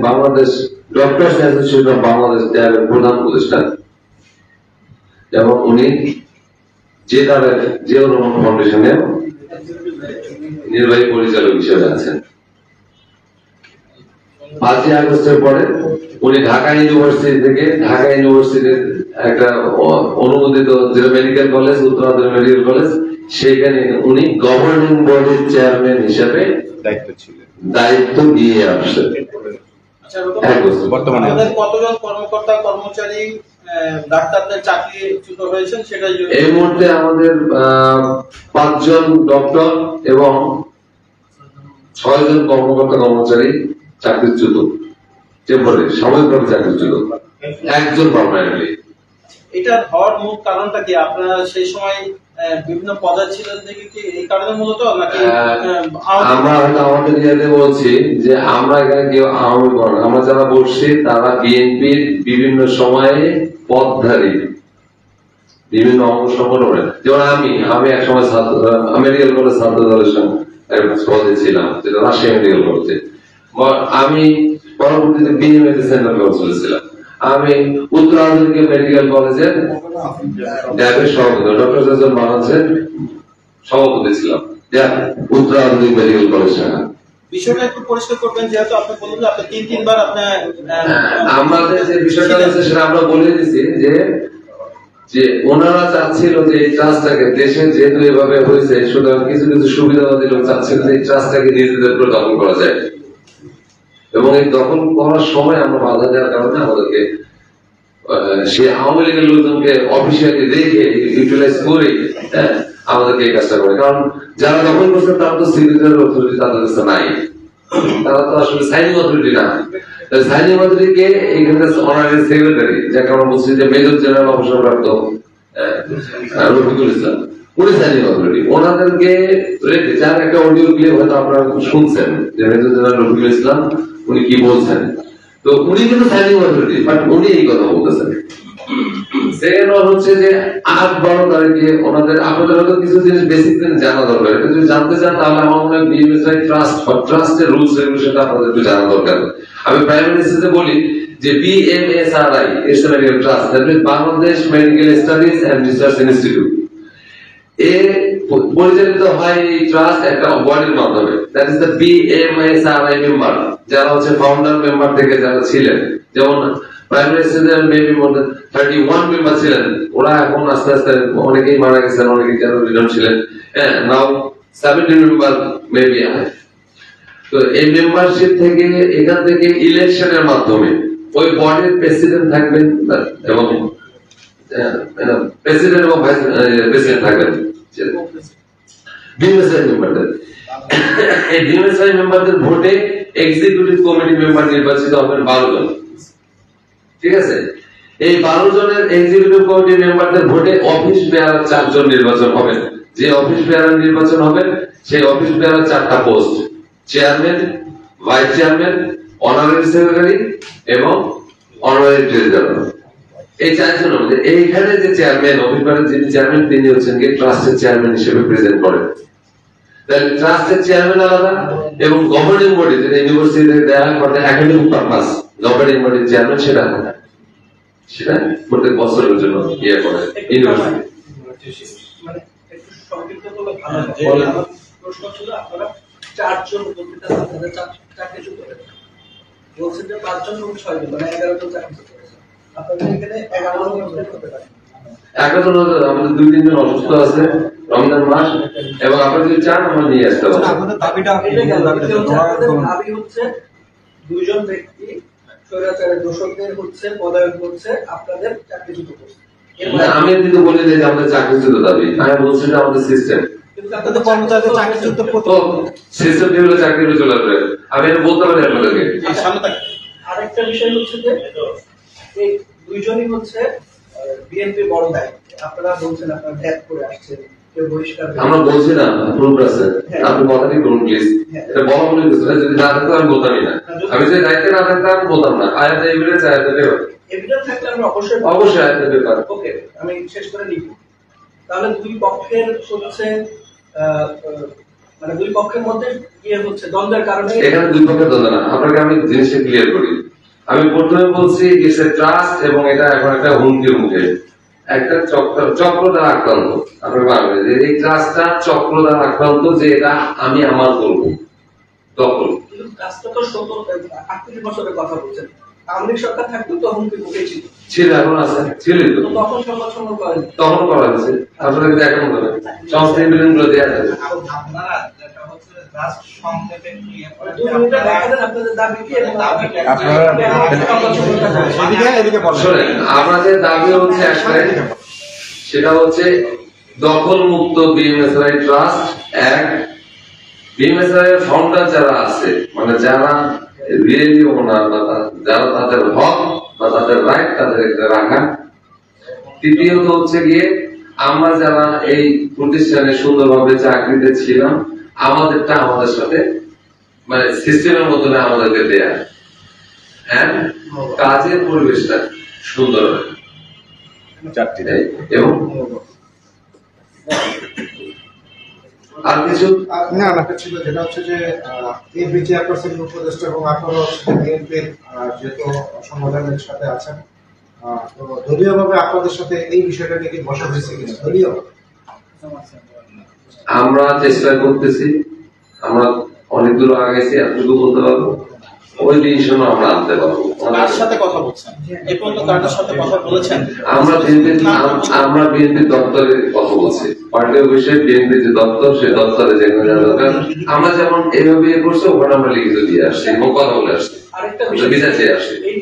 Bangladesh doctors association of Bangladesh ট্যাবের প্রধান প্রতিষ্ঠান, যেমন উনি জিয়াউর রহমান ফাউন্ডেশনের নির্বাহী পরিচালক হিসেবে আছেন। 5ই আগস্টের পরে উনি ঢাকা ইউনিভার্সিটির একটা অনুমোদিত যেটা মেডিকেল কলেজ, উত্তরাঞ্চল মেডিকেল কলেজ, সেখানে উনি গভর্নিং বডির চেয়ারম্যান হিসেবে দায়িত্ব নিয়ে আসছেন। বর্তমানে কতজন কর্মকর্তা কর্মচারী ডাক্তারদের চাকরিচ্যুত হয়েছেন সেটা এই মুহূর্তে আমাদের 5 জন ডক্টর এবং 6 জন কর্মকর্তা কর্মচারী চাকরিচ্যুত, টেম্পোরারি সাময়িকভাবে চাকরিচ্যুত, 1 জন পার্মানেন্টলি। এটার হওয়ার মূল কারণটা কি? আপনারা সেই সময় বিভিন্ন পদে ছিলেন দেখে কি এই কারণে মূলত, নাকি আমরা হয়তো আমাদের ইয়েতে বলছি যে আমরা এখানে কেউ আওয়ামী লীগ, আমরা যারা বসছি তারা বিএনপির বিভিন্ন সময়ে পদধারী বিভিন্ন অঙ্গ সংগঠনের, যেমন আমি এক সময় মেডিকেল কলেজ ছাত্র দলের সঙ্গে ছিলাম, যেটা রাজশাহী মেডিকেল কলেজে। আমি পরবর্তীতে বিএমএ সেন্টার কাউন্সিলে ছিলাম। আমি উত্তরাঞ্চল মেডিকেল কলেজের ড্যাবের সভাপতি, ডক্টর সৈয়দ বাংলাদেশের সভাপতি ছিলাম উত্তরাঞ্চল মেডিকেল কলেজ শাখা। বিষয়টা একটু পরিষ্কার করবেন, যেহেতু আপনি বললেন আপনি 3-3 বার আপনার আমাদের যে বিষয়টা হচ্ছে সেটা আমরা বলে দিচ্ছি যে ওনারা চাচ্ছিল যে এই ট্রাস্টটাকে, দেশে যেহেতু এভাবে হয়েছে সুতরাং কিছু কিছু সুবিধাবাদী লোক চাচ্ছিল যে এই ট্রাস্টটাকে নিজেদের করে দখল করা যায়, এবং এই দখল করার সময় আমরা বাধা দেওয়ার কারণে আমাদেরকে সে আওয়ামী লীগের লোকজনকে অফিসিয়ালি রেখে ইউটিলাইজ করে আমাদেরকে এই কাজটা করে। কারণ যারা দখল করছে তারা তো সিভিল অথরিটি তাদের কাছে নাই, তারা তো আসলে সাইনিং অথরিটি না। সাইনিং অথরিটিকে এখানে অনারারি সেক্রেটারি, যাকে আমরা বলছি যে মেজর জেনারেল অবসরপ্রাপ্ত রফিকুল ইসলাম, উনি সাইনিং অথরিটি। ওনাদেরকে রেখে, যার একটা অডিও ক্লিপ হয়তো আপনারা শুনছেন যে মেজর জেনারেল রফিকুল ইসলাম উনি কি বলছেন, তো উনি কিন্তু সাইনিং অথরিটি, বাট উনি এই কথা বলতেছেন। সেকেন্ড হচ্ছে যে 8-12 তারিখে ওনাদের, আপনাদের হয়তো কিছু জিনিস বেসিক জানা দরকার, যদি জানতে চান তাহলে আমার মনে হয় বিএমএসআই ট্রাস্টের রুলস রেগুলেশনটা আপনাদের একটু জানা দরকার। আমি প্রাইমারি মেসেজে বলি যে BMSRI it's a medical trust, that means Bangladesh medical studies and research institute. পরিচালিত হয় এই ট্রাস্ট একটা বডির মাধ্যমে, that is the BMSRI member, যারা হচ্ছে ফাউন্ডার মেম্বার থেকে যারা ছিলেন, যেমন প্রাইমারি স্টেজের মেবি মোর দ্যান 31 মেম্বার ছিলেন, ওরা এখন আস্তে আস্তে অনেকেই মারা গেছেন, অনেকেই কেন রিটার্ন ছিলেন, নাও 70 মেম্বার মেবি। তো এই মেম্বারশিপ থেকে, এখান থেকে ইলেকশনের মাধ্যমে ওই বডির প্রেসিডেন্ট থাকবেন এবং প্রেসিডেন্ট এবং ভাইস প্রেসিডেন্ট থাকবেন বিএমএসআই মেম্বারদের। এই বিএমএসআই মেম্বারদের ভোটে এক্সিকিউটিভ কমিটি মেম্বার নির্বাচিত হবেন 12 জন, ঠিক আছে? এই 12 জনের এক্সিকিউটিভ কমিটি মেম্বারদের ভোটে অফিস বেয়ারার 4 জন নির্বাচন হবেন। যে অফিস বেয়ারার নির্বাচন হবে সেই অফিস বেয়ারার 4টা post, chairman, vice chairman, honorary secretary এবং অনারারি ট্রেজারার। এই 4 জন মধ্যে এইখানে যে চেয়ারম্যান, অফিস বেয়ারার যিনি চেয়ারম্যান তিনি হচ্ছেন কি ট্রাস্টের চেয়ারম্যান হিসেবে প্রেজেন্ট করেন। তাহলে ট্রাস্টের চেয়ারম্যান আলাদা এবং গভর্নিং বডি যেটা ইউনিভার্সিটিতে দেওয়া হয় for the academic purpose, governing বডির চেয়ারম্যান সেটা আলাদা, সেটা প্রত্যেক বছরের জন্য ইয়ে করে ইউনিভার্সিটি। মানে একটু সংক্ষিপ্ত করলে ভালো হয়। প্রশ্ন ছিল আপনারা 4 জন প্রতিটা ছাত্রদের চাকরিচ্যুত করেছেন, বলছেন যে 5 জন এবং 6 জন, মানে 11 জন চাকরিচ্যুত করেছেন। আপনাদের এখানে 11 জন হতে পারে। এখন আমাদের 2-3 জন অসুস্থ আছে, রমজান মাস, এবং আপনারা যদি চান আমরা নিয়ে আসতে পারি। আপনাদের দাবিটা দাবি হচ্ছে 2 জন ব্যক্তি স্বৈরাচারের দোষকদের হচ্ছে পদায়ন করছে, আপনাদের চাকরিচ্যুত করছে। আমি কিন্তু বলি যে আমাদের চাকরিচ্যুত দাবি, আমি বলছি যে আমাদের সিস্টেম, কিন্তু আপনাদের কর্মচারীদের চাকরিচ্যুত করতে সিস্টেম দিয়ে চাকরি চলে আসবে। আমি এটা বলতে পারি আপনাদেরকে। আরেকটা বিষয় হচ্ছে যে এই 2 জনই হচ্ছে বিএনপি বড় দায়িত্ব, আপনারা বলছেন আপনারা ত্যাগ করে আসছেন, কেউ বহিষ্কার, আমরা বলছি না প্রুফ আছে, আপনি কথাটি করুন প্লিজ। এটা বলা বলে কিছু না, যদি না থাকতো আমি বলতামই না, আমি যে দায়িত্বে না থাকতাম আমি বলতাম না। আয়াতে এভিডেন্স, আয়াতে পেপার, এভিডেন্স থাকলে আমরা অবশ্যই আয়াতে পেপার। ওকে, আমি শেষ করে নিব। তাহলে 2 পক্ষের হচ্ছে মানে দুই পক্ষের মধ্যে হচ্ছে দ্বন্দ্বের কারণে। এখানে দুই পক্ষের দ্বন্দ্ব না, আপনাকে আমি জিনিসটা ক্লিয়ার করি। আমি প্রথমে বলছি ইটস এ ট্রাস্ট, এবং এটা এখন একটা হুমকির মুখে, একটা চক্র দ্বারা আক্রান্ত। আপনার ভাববেন যে এই ট্রাস্টটা চক্র দ্বারা আক্রান্ত, যে এটা আমি আমার করবো দখল। কিন্তু কাজটা তো 38 বছরের কথা বলছেন, আওয়ামী লীগ সরকার থাকতো তো হুমকির মুখে ছিল, এখন আছে, ছিল তো, তো তখন সংবাদ সম্মেলন করেন, তখন করা হয়েছে। আপনারা কিন্তু এখন করেন, সংস্থা বিলিয়ন গুলো দেওয়া যাবে। আপনারা যেটা হচ্ছে জাস্ট সংক্ষেপে ক্লিয়ার করে 2 মিনিটে দেখা দেন আপনাদের দাবি কি এবং শোনেন, আমাদের দাবি হচ্ছে একটাই, সেটা হচ্ছে দখল মুক্ত বিএমএসআই ট্রাস্ট। এক, বিএমএসআই এর ফাউন্ডার যারা আছে, মানে যারা রিয়েলি ওনার, যারা তাদের হক বা তাদের রাইট তাদের রাখা। তৃতীয়ত হচ্ছে গিয়ে আমরা যারা এই প্রতিষ্ঠানে সুন্দরভাবে চাকরিতে ছিলাম, আমাদেরটা আমাদের সাথে মানে সিস্টেমের মধ্যে আমাদেরকে দেয়া, হ্যাঁ, কাজের পরিবেশটা সুন্দর হয়। এবং আর কিছু না ব্যাপার ছিল যেটা হচ্ছে যে এই চেয়ারপারসন উপদেষ্টা এবং আপনারা বিএনপির যেহেতু সংগঠনের সাথে আছেন, তো দলীয়ভাবে আপনাদের সাথে এই বিষয়টা নিয়ে কি বসা হয়েছে কিনা দলীয়? আমরা চেষ্টা করতেছি, আমরা অনেক দূর আগাইছি, এতটুকু বলতে পারবো। ওই ডিসিশন আমরা আনতে পারবো। কার সাথে কথা বলছেন এই পর্যন্ত, কার সাথে কথা বলেছেন? আমরা বিএনপি দপ্তরে কথা বলছি, পার্টি অফিসে বিএনপি যে দপ্তর, সেই দপ্তরে যেখানে যাওয়া দরকার আমরা যেমন এইভাবে করছি, ওখানে আমরা লিখিত দিয়ে আসছি এবং কথা বলে আসছি, আরেকটা বিচার চেয়ে আসছি। এই